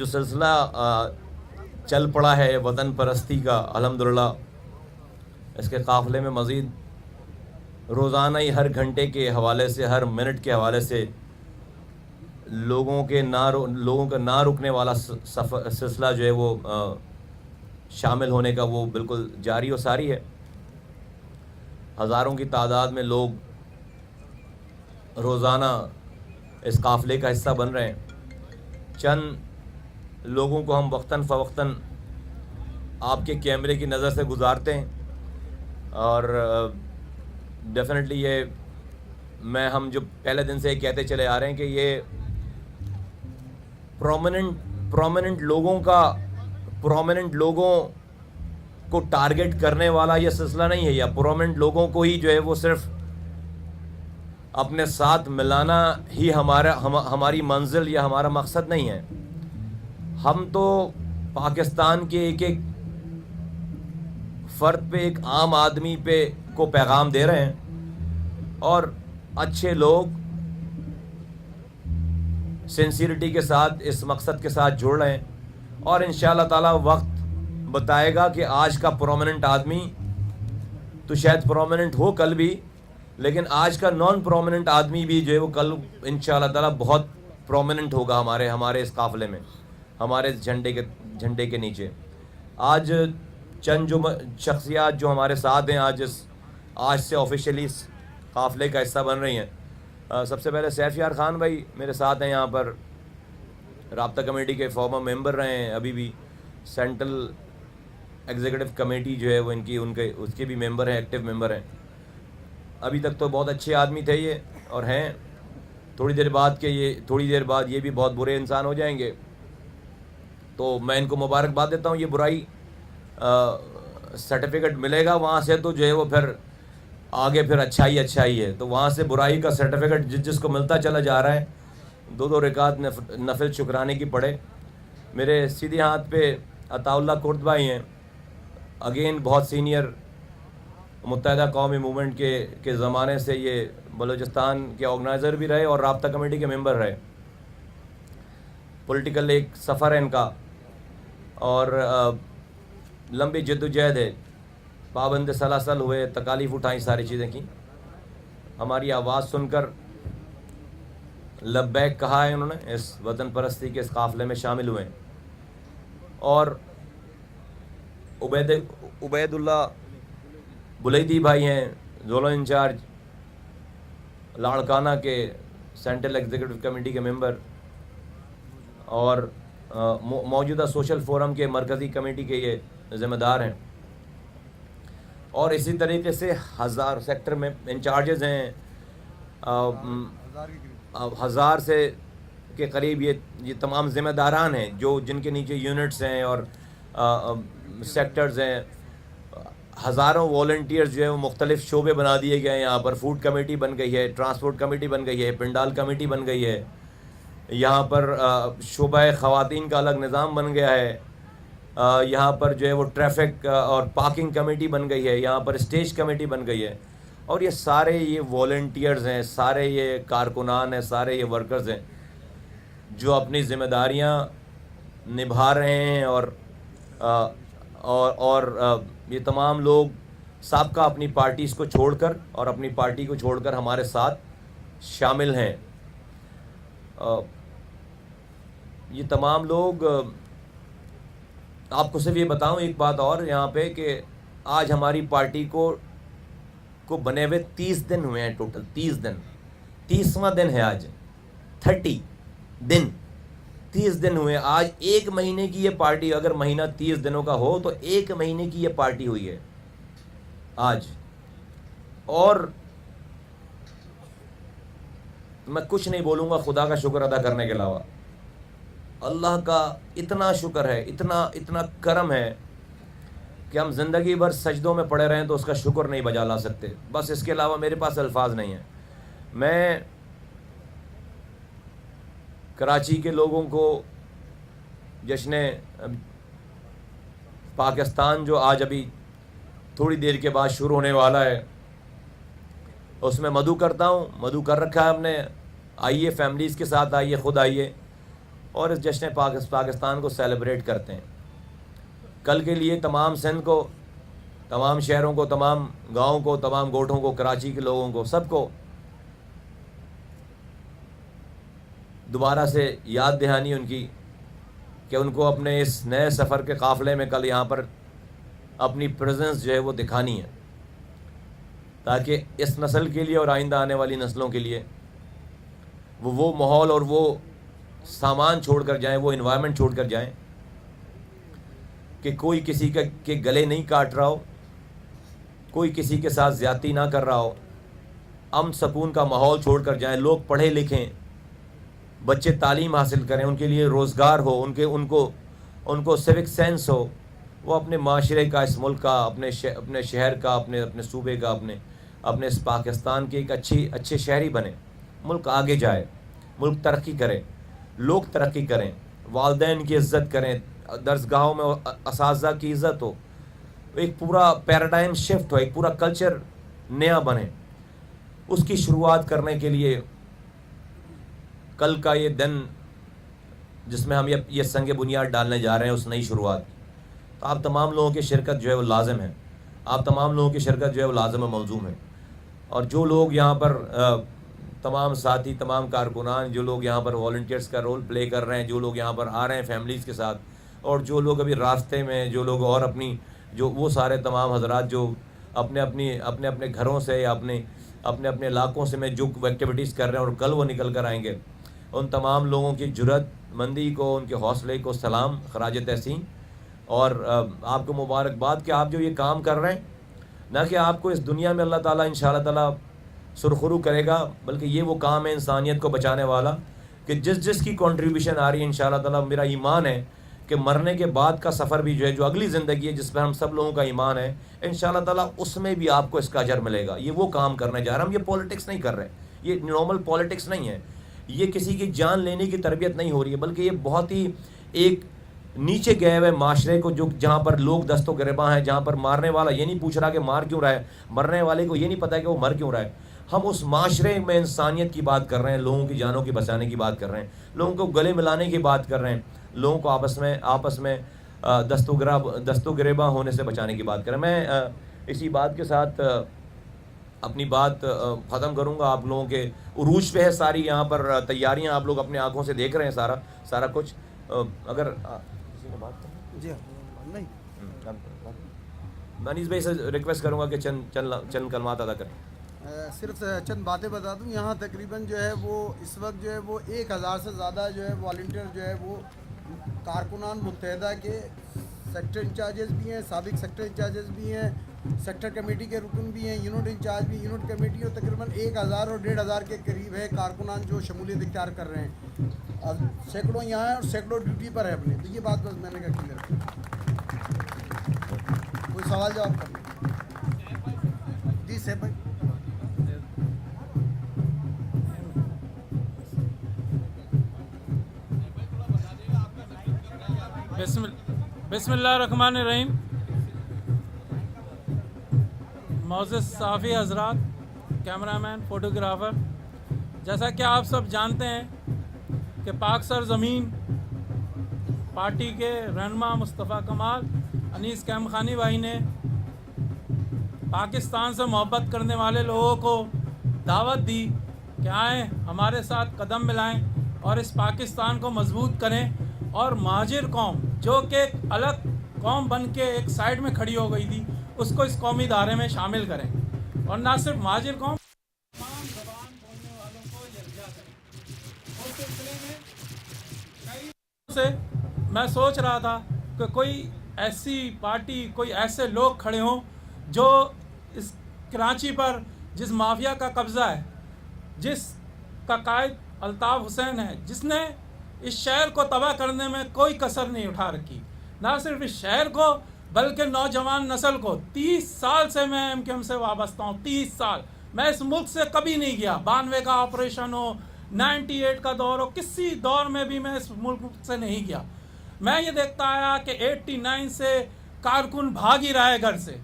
جو سلسلہ چل پڑا ہے وطن پرستی کا، الحمدللہ اس کے قافلے میں مزید روزانہ ہی ہر گھنٹے کے حوالے سے، ہر منٹ کے حوالے سے لوگوں کا نہ رکنے والا سلسلہ جو ہے وہ شامل ہونے کا وہ بالکل جاری و ساری ہے۔ ہزاروں کی تعداد میں لوگ روزانہ اس قافلے کا حصہ بن رہے ہیں۔ چند لوگوں کو ہم وقتاً فوقتاً آپ کے کیمرے کی نظر سے گزارتے ہیں، اور ڈیفینیٹلی یہ ہم جو پہلے دن سے یہ کہتے چلے آ رہے ہیں کہ یہ پرومیننٹ لوگوں کو ٹارگٹ کرنے والا یہ سلسلہ نہیں ہے، یا پرومیننٹ لوگوں کو ہی جو ہے وہ صرف اپنے ساتھ ملانا ہی ہماری منزل یا ہمارا مقصد نہیں ہے۔ ہم تو پاکستان کے ایک ایک فرد پہ، ایک عام آدمی پہ کو پیغام دے رہے ہیں، اور اچھے لوگ سنسیریٹی کے ساتھ اس مقصد کے ساتھ جڑ رہے ہیں، اور انشاءاللہ تعالی وقت بتائے گا کہ آج کا پرومیننٹ آدمی تو شاید پرومیننٹ ہو کل بھی، لیکن آج کا نان پرومیننٹ آدمی بھی جو ہے وہ کل انشاءاللہ تعالی بہت پرومیننٹ ہوگا ہمارے اس قافلے میں، ہمارے اس جھنڈے کے نیچے۔ آج چند جو شخصیات جو ہمارے ساتھ ہیں، آج سے آفیشیلی اس قافلے کا حصہ بن رہی ہیں۔ سب سے پہلے سیف یار خان بھائی میرے ساتھ ہیں یہاں پر، رابطہ کمیٹی کے فارمر ممبر رہے ہیں، ابھی بھی سینٹرل ایگزیکٹو کمیٹی جو ہے وہ اس کے بھی ممبر ہیں، ایکٹیو ممبر ہیں۔ ابھی تک تو بہت اچھے آدمی تھے یہ، اور ہیں، تھوڑی دیر بعد یہ بھی بہت برے انسان ہو جائیں گے، تو میں ان کو مبارکباد دیتا ہوں۔ یہ برائی سرٹیفکیٹ ملے گا وہاں سے، تو جو ہے وہ پھر آگے پھر اچھائی ہے، تو وہاں سے برائی کا سرٹیفکیٹ جس کو ملتا چلا جا رہا ہے، 2 رکعت نفل شکرانے کی پڑھے۔ میرے سیدھے ہاتھ پہ عطا اللہ کرد بھائی ہیں، اگین بہت سینئر، متحدہ قومی موومنٹ کے زمانے سے یہ بلوچستان کے آرگنائزر بھی رہے اور رابطہ کمیٹی کے ممبر رہے۔ پولیٹیکل ایک سفر ہے ان کا، اور لمبی جد و جہد ہے، پابند سلاسل ہوئے، تکالیف اٹھائیں، ساری چیزیں کی۔ ہماری آواز سن کر لبیک کہا ہے انہوں نے، اس وطن پرستی کے اس قافلے میں شامل ہوئے، اور عبید اللہ بلیدی بھائی ہیں، زولو انچارج لاڑکانہ کے سینٹرل ایگزیکٹو کمیٹی کے ممبر، اور موجودہ سوشل فورم کے مرکزی کمیٹی کے یہ ذمہ دار ہیں، اور اسی طریقے سے 1000 سیکٹر میں انچارجز ہیں، 1000 سے کے قریب یہ تمام ذمہ داران ہیں جن کے نیچے یونٹس ہیں اور سیکٹرز ہیں۔ ہزاروں والنٹیئرز جو ہیں وہ مختلف شعبے بنا دیے گئے ہیں یہاں پر۔ فوڈ کمیٹی بن گئی ہے، ٹرانسپورٹ کمیٹی بن گئی ہے، پنڈال کمیٹی بن گئی ہے، یہاں پر شعبہ خواتین کا الگ نظام بن گیا ہے، یہاں پر جو ہے وہ ٹریفک اور پارکنگ کمیٹی بن گئی ہے، یہاں پر اسٹیج کمیٹی بن گئی ہے، اور یہ سارے یہ والنٹیئرز ہیں، سارے یہ کارکنان ہیں، سارے یہ ورکرز ہیں جو اپنی ذمہ داریاں نبھا رہے ہیں، اور یہ تمام لوگ سابقہ اپنی پارٹیز کو چھوڑ کر اور اپنی پارٹی کو چھوڑ کر ہمارے ساتھ شامل ہیں۔ یہ تمام لوگ، آپ کو صرف یہ بتاؤں ایک بات اور یہاں پہ، کہ آج ہماری پارٹی کو بنے ہوئے 30 دن ہوئے ہیں، ٹوٹل 30 دن، 30واں دن ہے آج، 30 دن ہوئے آج۔ 1 مہینے کی یہ پارٹی، اگر مہینہ 30 دنوں کا ہو تو 1 مہینے کی یہ پارٹی ہوئی ہے آج، اور میں کچھ نہیں بولوں گا خدا کا شکر ادا کرنے کے علاوہ۔ اللہ کا اتنا شکر ہے، اتنا کرم ہے کہ ہم زندگی بھر سجدوں میں پڑے رہیں تو اس کا شکر نہیں بجا لا سکتے، بس اس کے علاوہ میرے پاس الفاظ نہیں ہیں۔ میں کراچی کے لوگوں کو جشن پاکستان جو آج ابھی تھوڑی دیر کے بعد شروع ہونے والا ہے، اس میں مدعو کرتا ہوں، مدعو کر رکھا ہے ہم نے، آئیے فیملیز کے ساتھ آئیے، خود آئیے، اور اس جشن پاکستان کو سیلیبریٹ کرتے ہیں. کل کے لیے تمام سندھ کو، تمام شہروں کو، تمام گاؤں کو، تمام گوٹھوں کو، کراچی کے لوگوں کو، سب کو دوبارہ سے یاد دہانی ان کی کہ ان کو اپنے اس نئے سفر کے قافلے میں کل یہاں پر اپنی پریزنس جو ہے وہ دکھانی ہے، تاکہ اس نسل کے لیے اور آئندہ آنے والی نسلوں کے لیے وہ ماحول اور وہ سامان چھوڑ کر جائیں، وہ انوائرمنٹ چھوڑ کر جائیں کہ کوئی کسی کے گلے نہیں کاٹ رہا ہو، کوئی کسی کے ساتھ زیادتی نہ کر رہا ہو، امن سکون کا ماحول چھوڑ کر جائیں. لوگ پڑھے لکھیں، بچے تعلیم حاصل کریں، ان کے لیے روزگار ہو، ان کو سیوک سینس ہو، وہ اپنے معاشرے کا، اس ملک کا، اپنے شہر کا، اپنے صوبے کا، اپنے اس پاکستان کے ایک اچھے شہری بنے. ملک آگے جائے، ملک ترقی کرے، لوگ ترقی کریں، والدین کی عزت کریں، درسگاہوں میں اساتذہ کی عزت ہو، ایک پورا پیراڈائم شفٹ ہو، ایک پورا کلچر نیا بنے. اس کی شروعات کرنے کے لیے کل کا یہ دن جس میں ہم یہ سنگ بنیاد ڈالنے جا رہے ہیں، اس نئی شروعات، تو آپ تمام لوگوں کی شرکت جو ہے وہ لازم ہے. آپ تمام لوگوں کی شرکت جو ہے وہ لازم و ملزوم ہے. اور جو لوگ یہاں پر تمام ساتھی، تمام کارکنان، جو لوگ یہاں پر والنٹیئرس کا رول پلے کر رہے ہیں، جو لوگ یہاں پر آ رہے ہیں فیملیز کے ساتھ، اور جو لوگ ابھی راستے میں، جو لوگ اور وہ سارے تمام حضرات جو اپنے گھروں سے یا اپنے علاقوں سے میں جو ایکٹیویٹیز کر رہے ہیں اور کل وہ نکل کر آئیں گے، ان تمام لوگوں کی جرأت مندی کو، ان کے حوصلے کو سلام، خراج تحسین. اور آپ کو مبارکباد کہ آپ جو یہ کام کر رہے ہیں، نہ کہ آپ کو اس دنیا میں اللہ تعالیٰ انشاءاللہ تعالیٰ سرخرو کرے گا، بلکہ یہ وہ کام ہے انسانیت کو بچانے والا کہ جس کی کنٹریبیوشن آ رہی ہے انشاءاللہ تعالیٰ. میرا ایمان ہے کہ مرنے کے بعد کا سفر بھی جو ہے، جو اگلی زندگی ہے جس پر ہم سب لوگوں کا ایمان ہے، انشاءاللہ تعالیٰ اس میں بھی آپ کو اس کا اجر ملے گا. یہ وہ کام کرنے جا رہے ہیں. ہم یہ پولیٹکس نہیں کر رہے، یہ نارمل پولیٹکس نہیں ہے، یہ کسی کی جان لینے کی تربیت نہیں ہو رہی ہے، بلکہ یہ بہت ہی ایک نیچے گئے ہوئے معاشرے کو، جہاں پر لوگ دست و گریباں ہیں، جہاں پر مارنے والا یہ نہیں پوچھ رہا کہ مار کیوں رہا ہے، مرنے والے کو یہ نہیں پتہ کہ وہ مر کیوں رہا ہے. ہم اس معاشرے میں انسانیت کی بات کر رہے ہیں، لوگوں کی جانوں کی بچانے کی بات کر رہے ہیں، لوگوں کو گلے ملانے کی بات کر رہے ہیں، لوگوں کو آپس میں دست و گریباں ہونے سے بچانے کی بات کر رہے ہیں. میں اسی بات کے ساتھ اپنی بات ختم کروں گا. آپ لوگوں کے عروج پہ ہے ساری یہاں پر تیاریاں، آپ لوگ اپنے آنکھوں سے دیکھ رہے ہیں سارا کچھ. اگر جی نہیں، منیش بھائی سے ریکویسٹ کروں گا کہ چند کلمات ادا کریں. صرف چند باتیں بتا دوں. یہاں تقریباً جو ہے وہ اس وقت جو ہے وہ 1000 سے زیادہ جو ہے والنٹیئر جو ہے وہ کارکنان متحدہ کے سیکٹر انچارجز بھی ہیں، سابق سیکٹر انچارجز بھی ہیں، سیکٹر کمیٹی کے رکن بھی ہیں، یونٹ انچارج بھی، یونٹ کمیٹی، اور تقریباً 1000 اور 1500 کے قریب ہے کارکنان جو شمولیت اختیار کر رہے ہیں. سینکڑوں یہاں ہیں اور سینکڑوں ڈیوٹی پر ہے اپنے. تو یہ بات بس میں نے کہا کلیئر. کوئی سوال جواب کرنا؟ جی سیب بھائی. بسم اللہ الرحمن الرحیم. معزز صحافی حضرات، کیمرہ مین، فوٹوگرافر، جیسا کہ آپ سب جانتے ہیں کہ پاک سرزمین پارٹی کے رہنما مصطفیٰ کمال انیس قیم خانی بھائی نے پاکستان سے محبت کرنے والے لوگوں کو دعوت دی کہ آئیں ہمارے ساتھ قدم ملائیں اور اس پاکستان کو مضبوط کریں، اور مہاجر قوم جو کہ ایک الگ قوم بن کے ایک سائیڈ میں کھڑی ہو گئی تھی، اس کو اس قومی ادارے میں شامل کریں. اور نہ صرف مہاجر قوم، تمام زبان بولنے والوں کو یکجا کریں. اس سلسلے میں کئی سے میں سوچ رہا تھا کہ کوئی ایسی پارٹی، کوئی ایسے لوگ کھڑے ہوں جو اس کراچی پر جس مافیا کا قبضہ ہے، جس کا قائد الطاف حسین ہے، جس نے اس شہر کو تباہ کرنے میں کوئی کسر نہیں اٹھا رکھی. نہ صرف اس شہر کو بلکہ نوجوان نسل کو. 30 سال سے میں ایم کیو ایم سے وابستہ ہوں. 30 سال میں اس ملک سے کبھی نہیں گیا. 92 کا آپریشن ہو، 98 کا دور ہو، کسی دور میں بھی میں اس ملک سے نہیں گیا. میں یہ دیکھتا آیا کہ 89 سے کارکن بھاگ ہی رہا ہے گھر سے.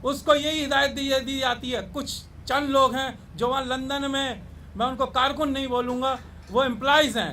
اس کو یہی ہدایت دی جاتی ہے. کچھ چند لوگ ہیں جو وہاں لندن میں ان کو کارکن نہیں بولوں گا، وہ امپلائیز ہیں،